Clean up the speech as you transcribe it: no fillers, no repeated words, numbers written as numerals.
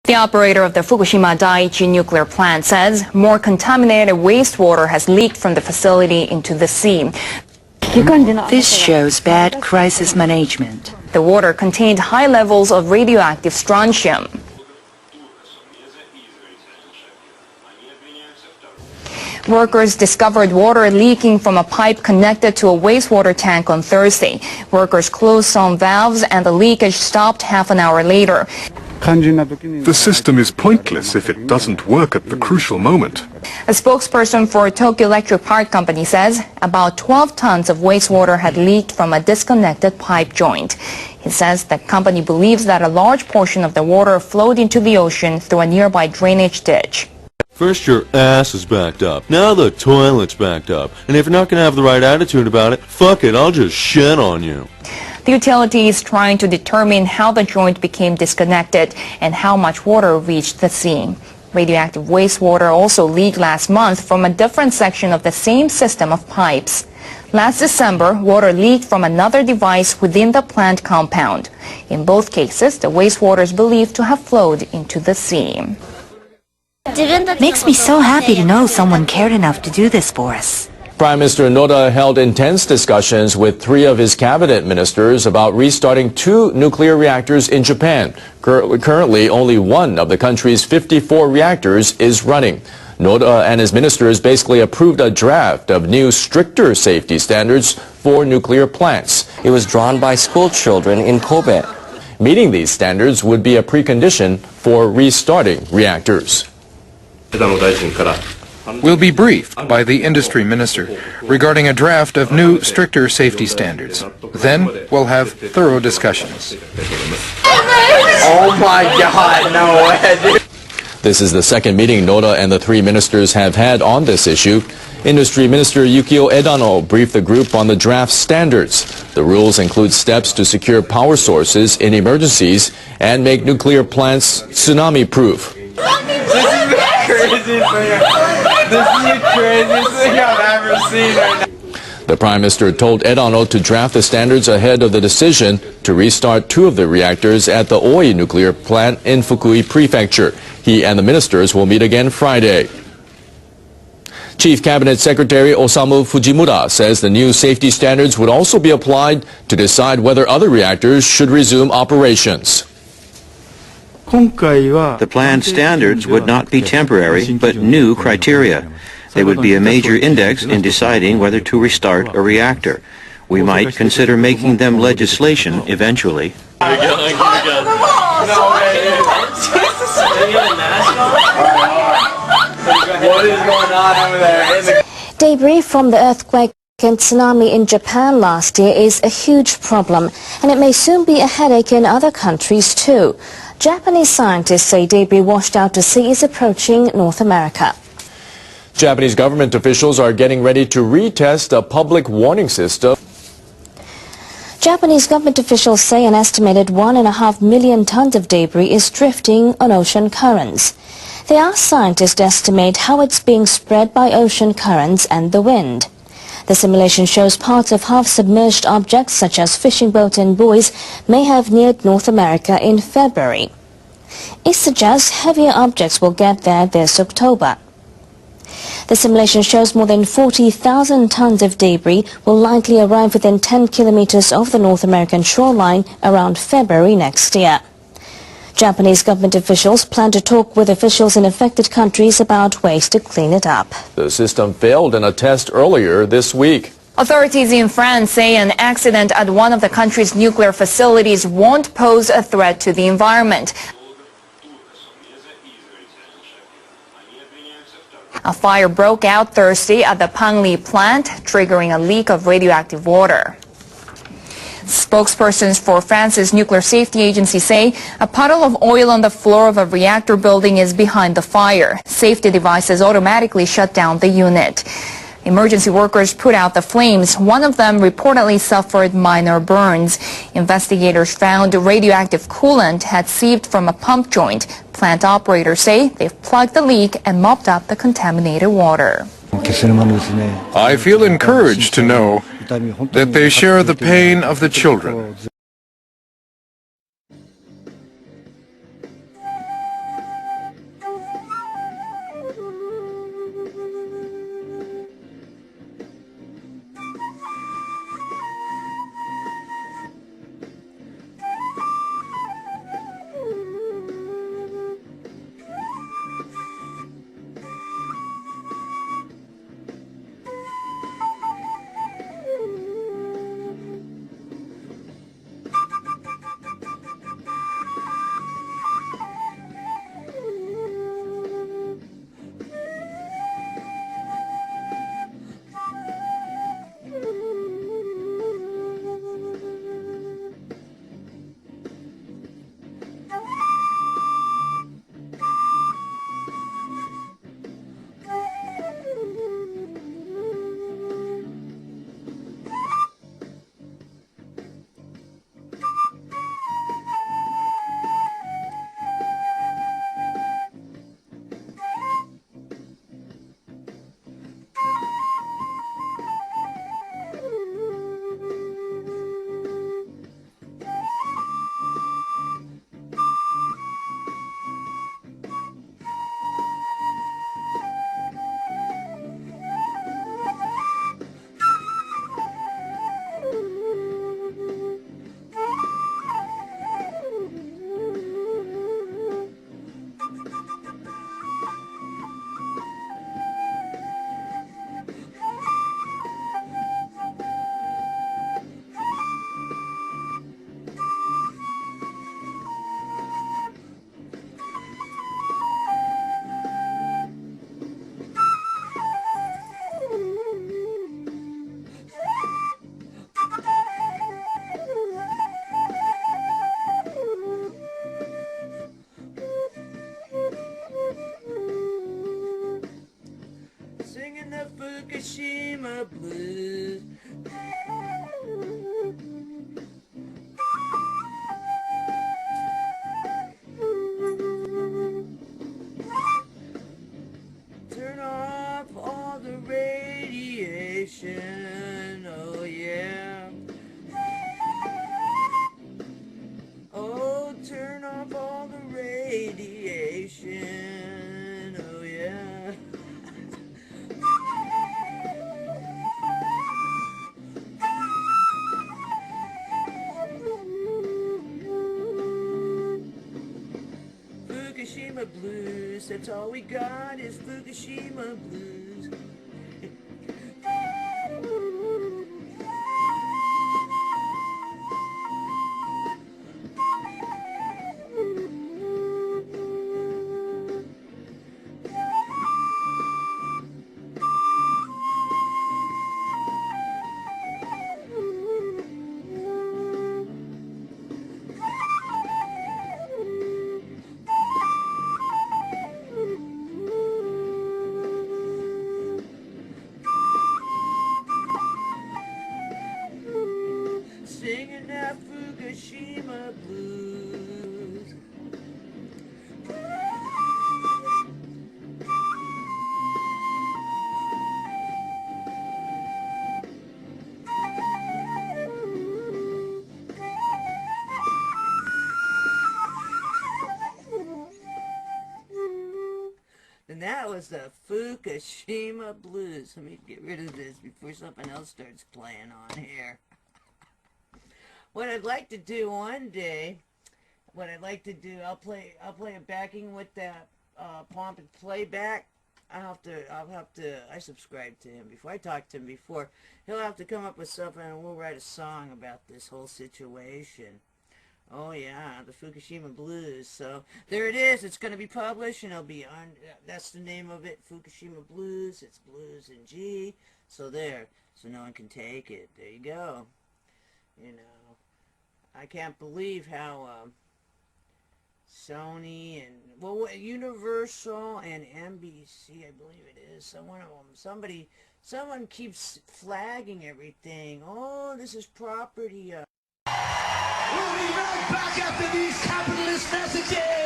The operator of the Fukushima Daiichi nuclear plant says more contaminated wastewater has leaked from the facility into the sea. This shows bad crisis management. The water contained high levels of radioactive strontium. Workers discovered water leaking from a pipe connected to a wastewater tank on Thursday. Workers closed some valves and the leakage stopped half an hour later. The system is pointless if it doesn't work at the crucial moment. A spokesperson for Tokyo Electric Power Company says about 12 tons of wastewater had leaked from a disconnected pipe joint. He says the company believes that a large portion of the water flowed into the ocean through a nearby drainage ditch. First your ass is backed up, now the toilet's backed up. And if you're not going to have the right attitude about it, fuck it, I'll just shit on you. The utility is trying to determine how the joint became disconnected and how much water reached the sea. Radioactive wastewater also leaked last month from a different section of the same system of pipes. Last December, water leaked from another device within the plant compound. In both cases, the wastewater is believed to have flowed into the sea. Makes me so happy to know someone cared enough to do this for us. Prime Minister Noda held intense discussions with 3 of his cabinet ministers about restarting 2 nuclear reactors in Japan. Currently, only 1 of the country's 54 reactors is running. Noda and his ministers basically approved a draft of new, stricter safety standards for nuclear plants. It was drawn by school children in Kobe. Meeting these standards would be a precondition for restarting reactors. Will be briefed by the industry minister regarding a draft of new, stricter safety standards. Then we'll have thorough discussions. Oh my God, no way. This is the second meeting Noda and the 3 ministers have had on this issue. Industry Minister Yukio Edano briefed the group on the draft standards. The rules include steps to secure power sources in emergencies and make nuclear plants tsunami-proof. This is the craziest thing I've ever seen right now. The Prime Minister told Edano to draft the standards ahead of the decision to restart 2 of the reactors at the Oi nuclear plant in Fukui Prefecture. He and the ministers will meet again Friday. Chief Cabinet Secretary Osamu Fujimura says the new safety standards would also be applied to decide whether other reactors should resume operations. The planned standards would not be temporary, but new criteria. They would be a major index in deciding whether to restart a reactor. We might consider making them legislation eventually. What is going on over there? Debris from the earthquake and tsunami in Japan last year is a huge problem, and it may soon be a headache in other countries too. Japanese scientists say debris washed out to sea is approaching North America. Japanese government officials are getting ready to retest a public warning system. Japanese government officials say an estimated 1.5 million tons of debris is drifting on ocean currents. They asked scientists to estimate how it's being spread by ocean currents and the wind. The simulation shows parts of half-submerged objects such as fishing boats and buoys may have neared North America in February. It suggests heavier objects will get there this October. The simulation shows more than 40,000 tons of debris will likely arrive within 10 kilometers of the North American shoreline around February next year. Japanese government officials plan to talk with officials in affected countries about ways to clean it up. The system failed in a test earlier this week. Authorities in France say an accident at one of the country's nuclear facilities won't pose a threat to the environment. A fire broke out Thursday at the Pangli plant, triggering a leak of radioactive water. Spokespersons for France's nuclear safety agency say a puddle of oil on the floor of a reactor building is behind the fire. Safety devices automatically shut down the unit. Emergency workers put out the flames. One of them reportedly suffered minor burns. Investigators found radioactive coolant had seeped from a pump joint. Plant operators say they've plugged the leak and mopped up the contaminated water. I feel encouraged to know that they share the pain of the children. Fukushima blues. Turn off all the radiation, oh yeah. Oh, turn off all the radiation, oh yeah. Fukushima blues, that's all we got is Fukushima blues. Singing that Fukushima blues. And that was the Fukushima blues. Let me get rid of this before something else starts playing on here. What I'd like to do one day, I'll play a backing with that pomp and playback. I subscribe to him before. I talked to him before. He'll have to come up with something and we'll write a song about this whole situation. Oh yeah, the Fukushima blues. So there it is. It's going to be published and it'll be on, that's the name of it, Fukushima blues. It's blues in G. So there. So no one can take it. There you go. You know, I can't believe how Sony and, well, Universal and NBC, I believe it is, someone keeps flagging everything. Oh, this is property. We'll be right back after these capitalist messages.